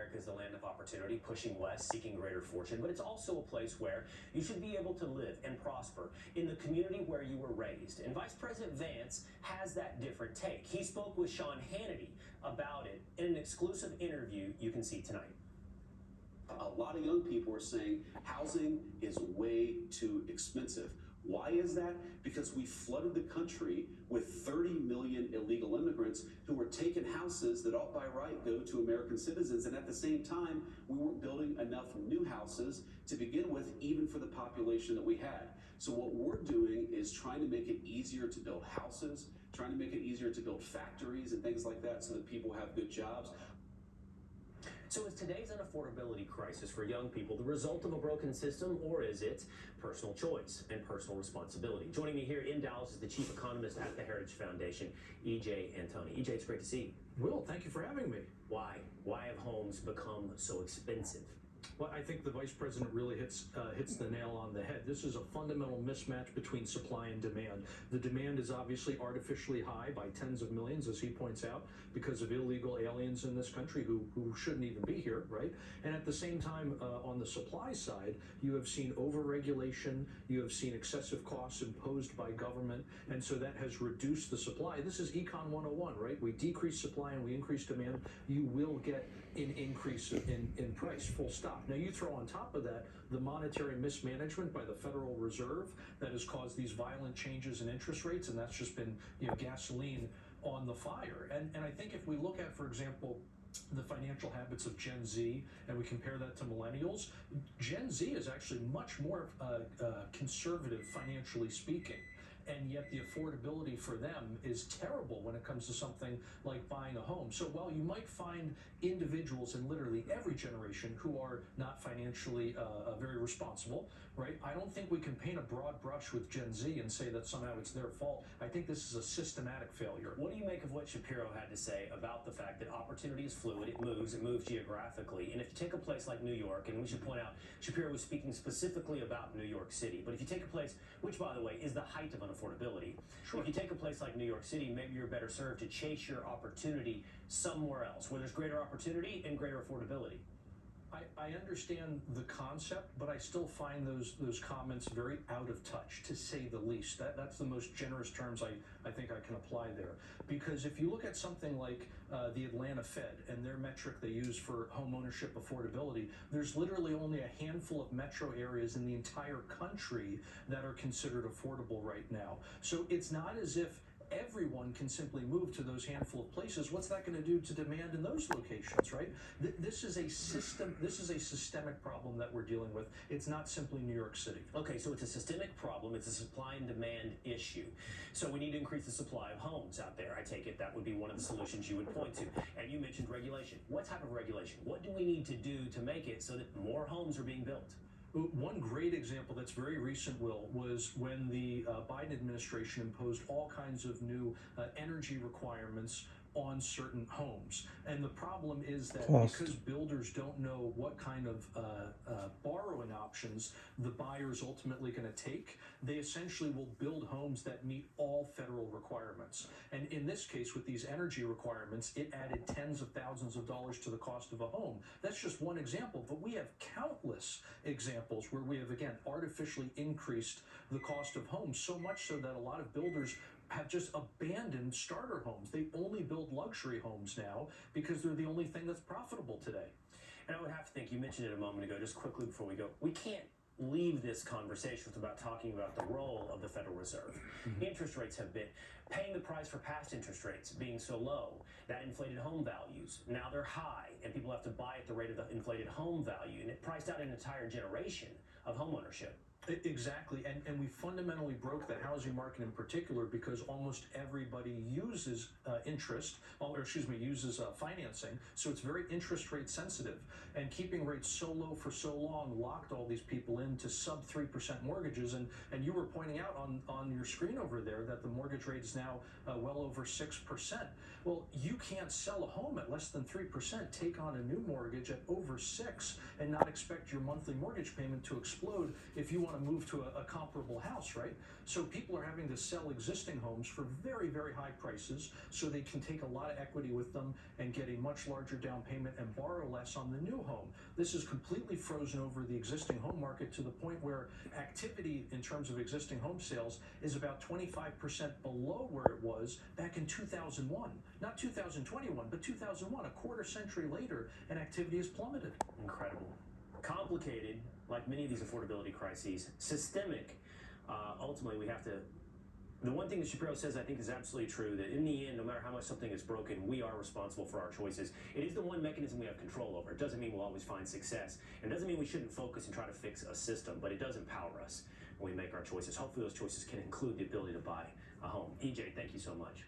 America is the land of opportunity, pushing west, seeking greater fortune, but it's also a place where you should be able to live and prosper in the community where you were raised. And Vice President Vance has that different take. He spoke with Sean Hannity about it in an exclusive interview you can see tonight. A lot of young people are saying housing is way too expensive. Why is that? Because we flooded the country with 30 million illegal immigrants who were taking houses that ought by right go to American citizens. And at the same time, we weren't building enough new houses to begin with, even for the population that we had. So what we're doing is trying to make it easier to build houses, trying to make it easier to build factories and things like that so that people have good jobs. So is today's unaffordability crisis for young people the result of a broken system, or is it personal choice and personal responsibility? Joining me here in Dallas is the chief economist at the Heritage Foundation, E.J. Antoni. E.J., it's great to see you. Will, thank you for having me. Why? Why have homes become so expensive? Well, I think the vice president really hits the nail on the head. This is a fundamental mismatch between supply and demand. The demand is obviously artificially high by tens of millions, as he points out, because of illegal aliens in this country who shouldn't even be here, right? And at the same time, on the supply side, you have seen overregulation, you have seen excessive costs imposed by government, and so that has reduced the supply. This is Econ 101, right? We decrease supply and we increase demand. You will get an increase in price, full stop. Now you throw on top of that the monetary mismanagement by the Federal Reserve that has caused these violent changes in interest rates, and that's just been, gasoline on the fire. And I think if we look at, for example, the financial habits of Gen Z, and we compare that to millennials, Gen Z is actually much more conservative financially speaking. And yet the affordability for them is terrible when it comes to something like buying a home. So while you might find individuals in literally every generation who are not financially very responsible, right? I don't think we can paint a broad brush with Gen Z and say that somehow it's their fault. I think this is a systematic failure. What do you make of what Shapiro had to say about the fact that opportunity is fluid, it moves geographically, and if you take a place like New York, and we should point out, Shapiro was speaking specifically about New York City, but if you take a place, which by the way is the height of unaffordability, sure. If you take a place like New York City, maybe you're better served to chase your opportunity somewhere else, where there's greater opportunity and greater affordability. I understand the concept, but I still find those comments very out of touch, to say the least. That's the most generous terms I think I can apply there. Because if you look at something like the Atlanta Fed and their metric they use for home ownership affordability, there's literally only a handful of metro areas in the entire country that are considered affordable right now. So it's not as if everyone can simply move to those handful of places. What's that going to do to demand in those locations, right? This is a systemic problem that we're dealing with. It's not simply New York City. Okay, so it's a systemic problem. It's a supply and demand issue. So we need to increase the supply of homes out there. I take it that would be one of the solutions you would point to. And you mentioned regulation. What type of regulation? What do we need to do to make it so that more homes are being built? One great example that's very recent, Will, was when the Biden administration imposed all kinds of new energy requirements on certain homes. And the problem is that because builders don't know what kind of borrowing options the buyer is ultimately going to take, they essentially will build homes that meet all federal requirements. And in this case, with these energy requirements, it added tens of thousands of dollars to the cost of a home. That's just one example, but we have countless examples where we have, again, artificially increased the cost of homes, so much so that a lot of builders have just abandoned starter homes. They only build luxury homes now because they're the only thing that's profitable today. And I would have to think, you mentioned it a moment ago, just quickly before we go, we can't leave this conversation without talking about the role of the Federal Reserve. Mm-hmm. Interest rates have been paying the price for past interest rates being so low. That inflated home values. Now they're high, and people have to buy at the rate of the inflated home value, and it priced out an entire generation of homeownership. Exactly, and we fundamentally broke the housing market in particular because almost everybody uses uses financing, so it's very interest rate sensitive. And keeping rates so low for so long locked all these people into sub 3% mortgages. And you were pointing out on your screen over there that the mortgage rate is now well over 6%. Well, you can't sell a home at less than 3%, take on a new mortgage at over 6%, and not expect your monthly mortgage payment to explode if you want to to move to a comparable house, right? So people are having to sell existing homes for very, very high prices so they can take a lot of equity with them and get a much larger down payment and borrow less on the new home. This has completely frozen over the existing home market to the point where activity in terms of existing home sales is about 25% below where it was back in 2001. Not 2021, but 2001, a quarter century later, and activity has plummeted. Incredible. Complicated, like many of these affordability crises, systemic. Ultimately, we have to. The one thing that Shapiro says, I think, is absolutely true, that in the end, no matter how much something is broken, we are responsible for our choices. It is the one mechanism we have control over. It doesn't mean we'll always find success. It doesn't mean we shouldn't focus and try to fix a system, but it does empower us when we make our choices. Hopefully those choices can include the ability to buy a home. EJ, thank you so much.